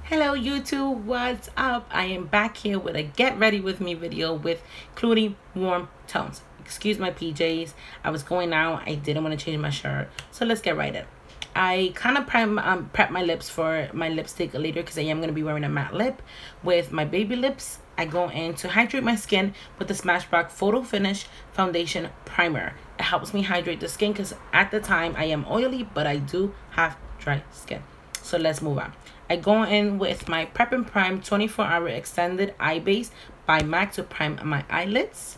Hello YouTube, what's up? I am back here with a get ready with me video with including warm tones. Excuse my PJs, I was going out, I didn't want to change my shirt, so let's get right in. I kind of prep my lips for my lipstick later because I am going to be wearing a matte lip with my baby lips. I go in to hydrate my skin with the Smashbox Photo Finish Foundation Primer. It helps me hydrate the skin because at the time I am oily, but I do have dry skin. So let's move on. I go in with my Prep and Prime 24-hour extended eye base by MAC to prime my eyelids.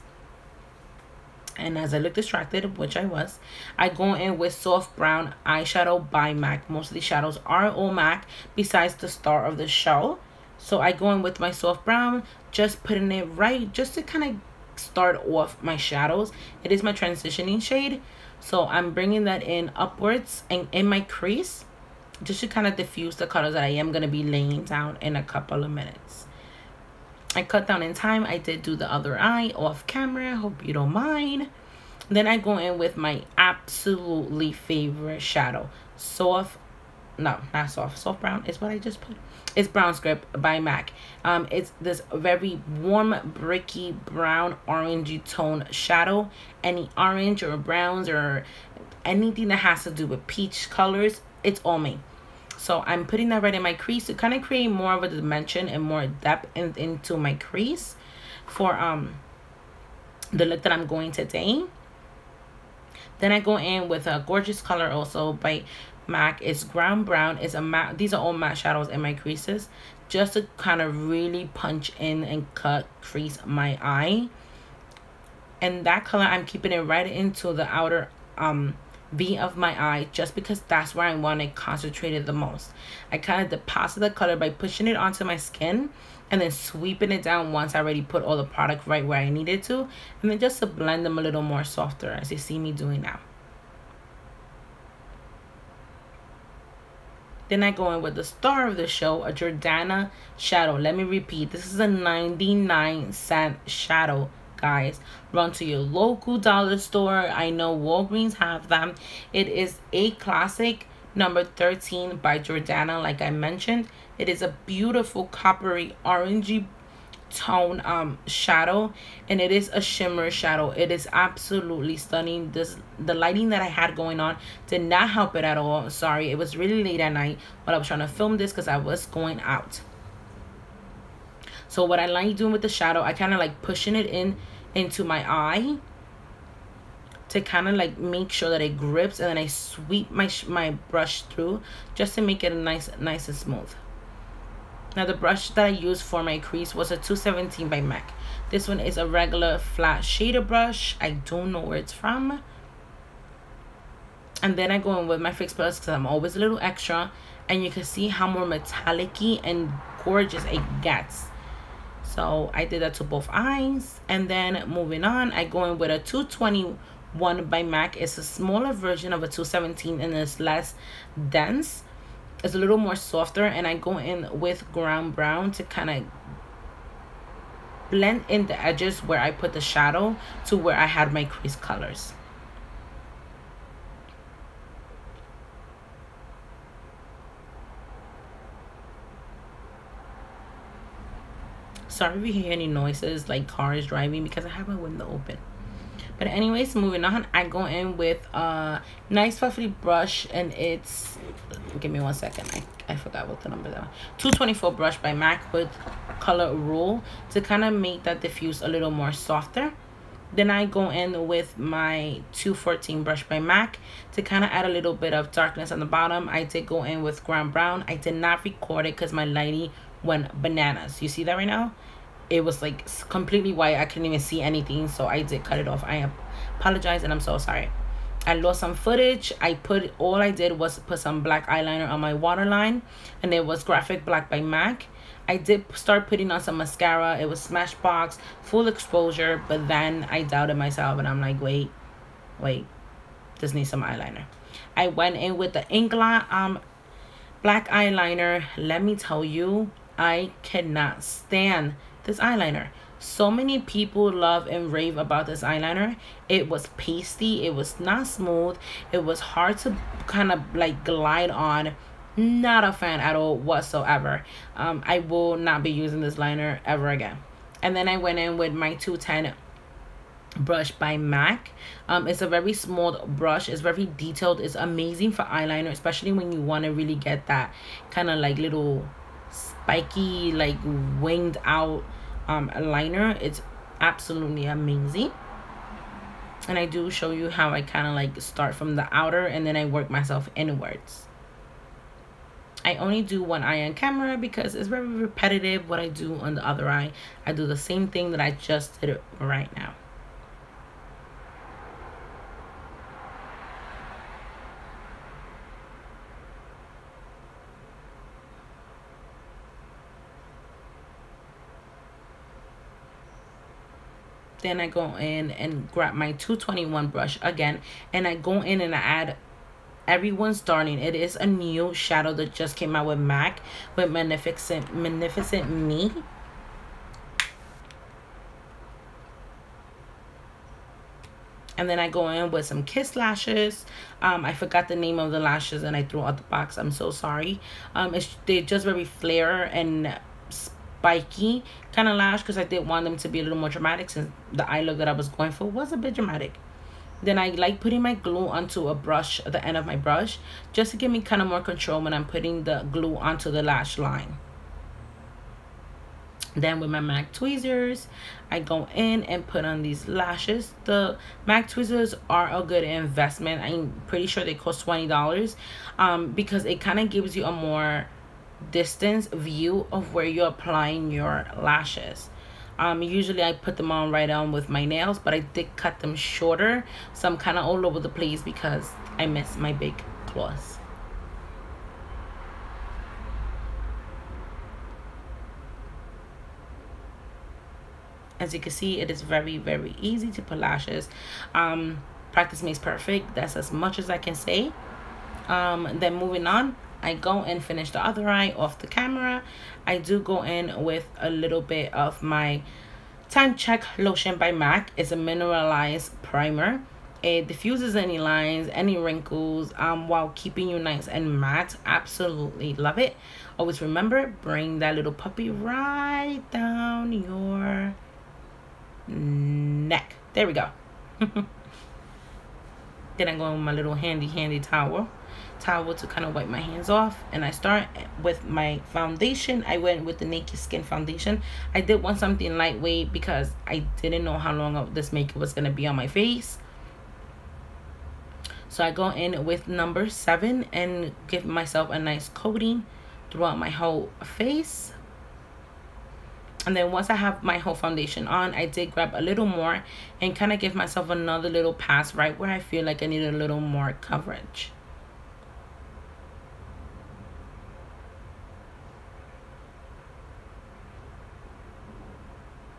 And as I look distracted, which I was, I go in with soft brown eyeshadow by MAC. Most of these shadows are all MAC besides the star of the show. So I go in with my soft brown, just putting it right just to kind of start off my shadows. It is my transitioning shade, so I'm bringing that in upwards and in my crease just to kind of diffuse the colors that I am going to be laying down in a couple of minutes. I cut down in time. I did do the other eye off camera, hope you don't mind. Then I go in with my absolutely favorite shadow, soft brown is what I just put. It's Brown Script by MAC. It's this very warm bricky brown orangey tone shadow. Any orange or browns or anything that has to do with peach colors, it's all me. So I'm putting that right in my crease to kind of create more of a dimension and more depth into my crease for the look that I'm going today. Then I go in with a gorgeous color also by MAC. It's Ground Brown. It's a matte. These are all matte shadows in my creases just to kind of really punch in and crease my eye. And that color, I'm keeping it right into the outer V of my eye just because that's where I want it concentrated the most. I kind of deposit the color by pushing it onto my skin and then sweeping it down once I already put all the product right where I needed to, and then just to blend them a little more softer as you see me doing now. Then I go in with the star of the show, a Jordana shadow. Let me repeat, this is a 99-cent shadow, guys. Run to your local dollar store. I know Walgreens have them. It is a classic number 13 by Jordana, like I mentioned. It is a beautiful coppery orangey tone shadow, and it is a shimmer shadow. It is absolutely stunning. The lighting that I had going on did not help it at all. Sorry, it was really late at night while I was trying to film this because I was going out. So what I like doing with the shadow, I kind of like pushing it into my eye to kind of like make sure that it grips, and then I sweep my brush through just to make it nice and smooth. Now the brush that I used for my crease was a 217 by MAC. This one is a regular flat shader brush. I don't know where it's from. And then I go in with my Fix Plus because I'm always a little extra, and you can see how more metallic-y and gorgeous it gets. So I did that to both eyes. And then moving on, I go in with a 221 by MAC. It's a smaller version of a 217 and it's less dense. It's a little more softer, and I go in with Ground Brown to kind of blend in the edges where I put the shadow to where I had my crease colors. Sorry if you hear any noises like cars driving because I have my window open. But anyways, moving on, I go in with a nice fluffy brush, and it's, give me 1 second, I forgot what the number that was. 224 brush by MAC with color rule to kind of make that diffuse a little more softer. Then I go in with my 214 brush by MAC to kind of add a little bit of darkness on the bottom. I did go in with Ground Brown. I did not record it because my lighting went bananas. You see that right now? It was like completely white. I couldn't even see anything, so I did cut it off. I apologize, and I'm so sorry. I lost some footage. All I did was put some black eyeliner on my waterline, and it was Graphic Black by MAC. I did start putting on some mascara. It was Smashbox Full Exposure, but then I doubted myself, and I'm like, wait, this needs some eyeliner. I went in with the Inkblot black eyeliner. Let me tell you, I cannot stand this eyeliner. So many people love and rave about this eyeliner. It was pasty, it was not smooth, it was hard to kind of like glide on, Not a fan at all whatsoever. I will not be using this liner ever again. And then I went in with my 210 brush by MAC. It's a very small brush. It's very detailed. It's amazing for eyeliner, especially when you want to really get that kind of like little spiky, like winged out liner. It's absolutely amazing. And I do show you how I kind of like start from the outer and then I work myself inwards. I only do one eye on camera because it's very repetitive what I do on the other eye. I do the same thing that I just did right now. Then I go in and grab my 221 brush again, and I go in and I add Everyone's Darling. It is a new shadow that just came out with MAC, with Magnificent Me. And then I go in with some Kiss lashes. I forgot the name of the lashes and I threw out the box. I'm so sorry. They're just very flare and spiky kind of lash, because I did want them to be a little more dramatic, since the eye look that I was going for was a bit dramatic. Then I like putting my glue onto a brush at the end of my brush, just to give me kind of more control when I'm putting the glue onto the lash line. Then with my MAC tweezers, I go in and put on these lashes. The MAC tweezers are a good investment. I'm pretty sure they cost $20, because it kind of gives you a more distance view of where you're applying your lashes. Usually I put them on right on with my nails, but I did cut them shorter, so I'm kind of all over the place because I miss my big claws. As you can see, it is very, very easy to put lashes. Practice makes perfect. That's as much as I can say. Then moving on, I go and finish the other eye off the camera. I do go in with a little bit of my Time Check lotion by MAC. It's a mineralized primer. It diffuses any lines, any wrinkles, while keeping you nice and matte. Absolutely love it. Always remember, bring that little puppy right down your neck. There we go. Then I go in with my little handy towel to kind of wipe my hands off, and I start with my foundation. I went with the Naked Skin foundation. I did want something lightweight because I didn't know how long this makeup was going to be on my face. So I go in with number 7 and give myself a nice coating throughout my whole face. And then once I have my whole foundation on, I did grab a little more and kind of give myself another little pass right where I feel like I need a little more coverage.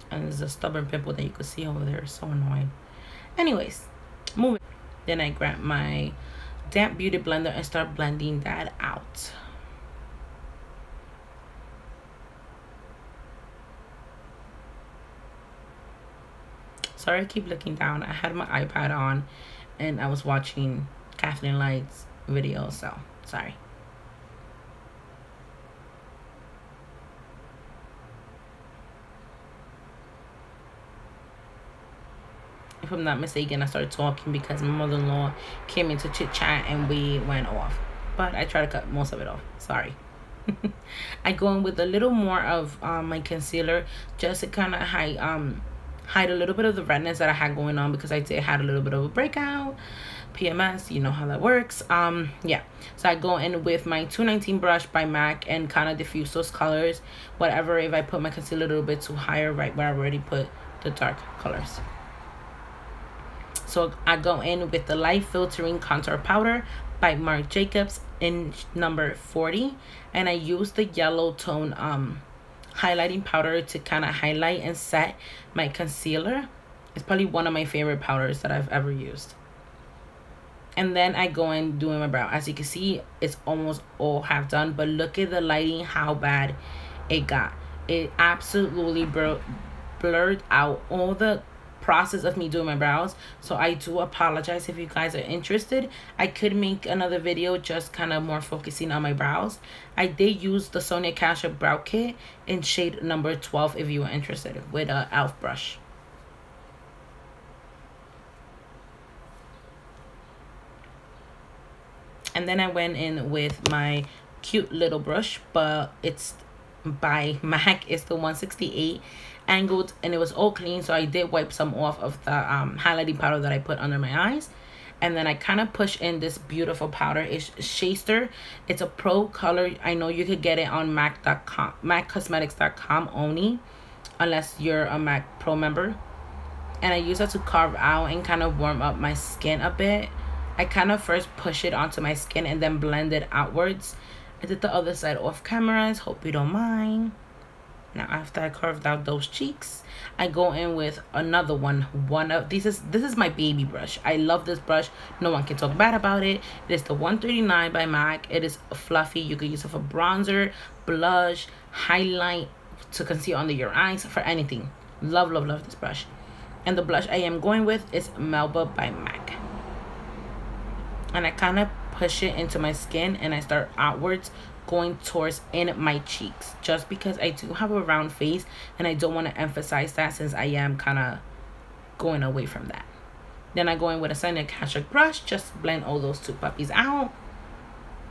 And there's a stubborn pimple that you can see over there. So annoying. Anyways, moving. Then I grab my damp beauty blender and start blending that out. Sorry, I keep looking down. I had my iPad on and I was watching Kathleen Light's video, so sorry. If I'm not mistaken, I started talking because my mother-in-law came in to chit-chat and we went off. But I try to cut most of it off. Sorry. I go in with a little more of my concealer just to kind of hide a little bit of the redness that I had going on, because I did had a little bit of a breakout. PMS, you know how that works. Yeah, so I go in with my 219 brush by MAC and kind of diffuse those colors, whatever, if I put my concealer a little bit too higher right where I already put the dark colors. So I go in with the Light Filtering Contour Powder by Marc Jacobs in number 40, and I use the yellow tone highlighting powder to kind of highlight and set my concealer. It's probably one of my favorite powders that I've ever used. And then I go in doing my brow. As you can see, it's almost all half done, but look at the lighting, how bad it got. It absolutely blurred out all the process of me doing my brows. So I do apologize if you guys are interested. I could make another video just kind of more focusing on my brows. I did use the Sonia Kashuk brow kit in shade number 12 if you were interested, with a e.l.f. brush. And then I went in with my cute little brush, but it's by MAC. It's the 168 angled, and it was all clean, so I did wipe some off of the highlighting powder that I put under my eyes. And then I kind of push in this beautiful powder. It's Shaster. It's a pro color. I know you could get it on MAC.com, MACcosmetics.com only, unless you're a MAC Pro member. And I use that to carve out and kind of warm up my skin a bit. I kind of first push it onto my skin and then blend it outwards. I did the other side off cameras, hope you don't mind. Now after I carved out those cheeks, I go in with another one. This is my baby brush. I love this brush. No one can talk bad about it. It is the 139 by MAC. It is fluffy. You can use it for bronzer, blush, highlight, to conceal under your eyes, for anything. Love, love, love this brush. And the blush I am going with is Melba by MAC. And I kind of push it into my skin and I start outwards, going towards in my cheeks, just because I do have a round face and I don't want to emphasize that, since I am kind of going away from that. Then I go in with a Sonia Kashuk brush, just to blend all those two puppies out.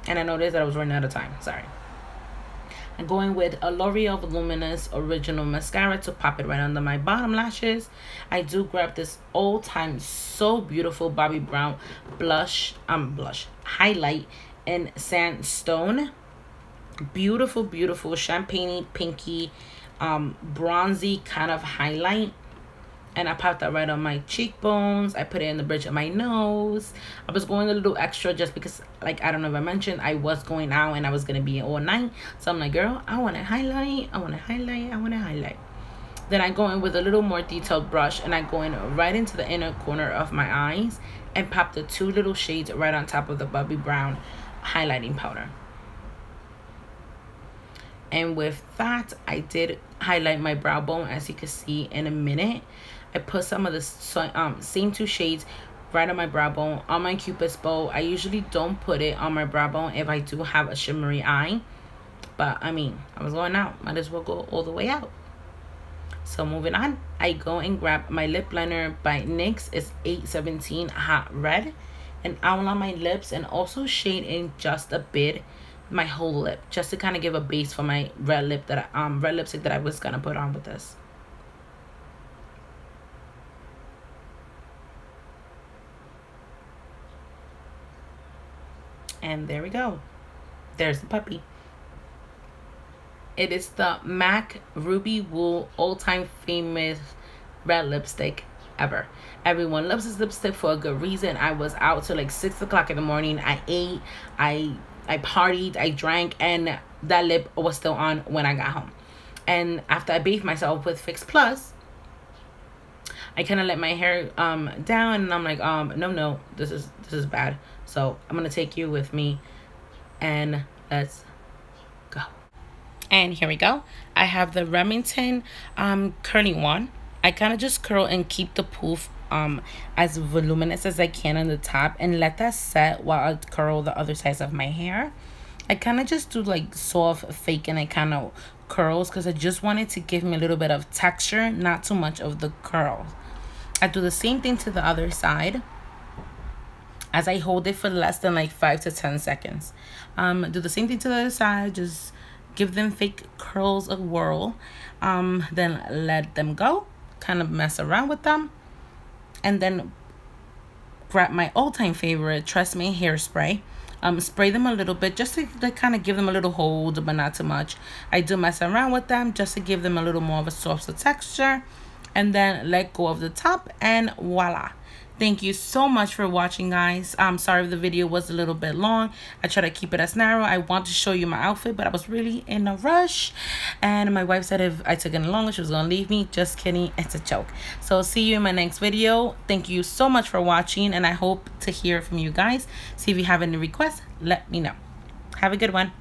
And I noticed that I was running out of time, sorry. I'm going with a L'Oreal Voluminous Original Mascara to pop it right under my bottom lashes. I do grab this old time so beautiful Bobbi Brown blush highlight in Sandstone. Beautiful, beautiful champagne pinky bronzy kind of highlight. And I popped that right on my cheekbones. I put it in the bridge of my nose. I was going a little extra just because, like, I don't know if I mentioned, I was going out and I was going to be all night. So I'm like, girl, I want to highlight. I want to highlight. I want to highlight. Then I go in with a little more detailed brush and I go in right into the inner corner of my eyes and pop the two little shades right on top of the Bobbi Brown highlighting powder. And with that, I did highlight my brow bone, as you can see in a minute. I put some of the same two shades right on my brow bone, on my Cupid's bow. I usually don't put it on my brow bone if I do have a shimmery eye. But, I mean, I was going out. Might as well go all the way out. So, moving on. I go and grab my lip liner by NYX. It's 817 Hot Red. And outline my lips and also shade in just a bit my whole lip, just to kind of give a base for my red lipstick that I was gonna put on with this. And there we go. There's the puppy. It is the MAC Ruby Wool all-time famous red lipstick ever. Everyone loves this lipstick for a good reason. I was out till like 6 o'clock in the morning. I ate, I partied, I drank, and that lip was still on when I got home. And after I bathed myself with Fix Plus, I kind of let my hair down, and I'm like, no, this is bad. So I'm gonna take you with me, and let's go. And here we go. I have the Remington curling one. I kind of just curl and keep the poof as voluminous as I can on the top and let that set while I curl the other sides of my hair. I kind of just do like soft fake and I kind of curls because I just wanted to give me a little bit of texture, not too much of the curls. I do the same thing to the other side as I hold it for less than like 5 to 10 seconds. Do the same thing to the other side, just give them fake curls a whirl, then let them go, kind of mess around with them, and then grab my all-time favorite Tresemme hairspray. Spray them a little bit just to kind of give them a little hold, but not too much. I do mess around with them just to give them a little more of a softer texture, and then let go of the top, and voila. Thank you so much for watching, guys. I'm sorry if the video was a little bit long. I try to keep it as narrow. I want to show you my outfit, but I was really in a rush. And my wife said if I took any longer, she was going to leave me. Just kidding. It's a joke. So see you in my next video. Thank you so much for watching, and I hope to hear from you guys. See if you have any requests. Let me know. Have a good one.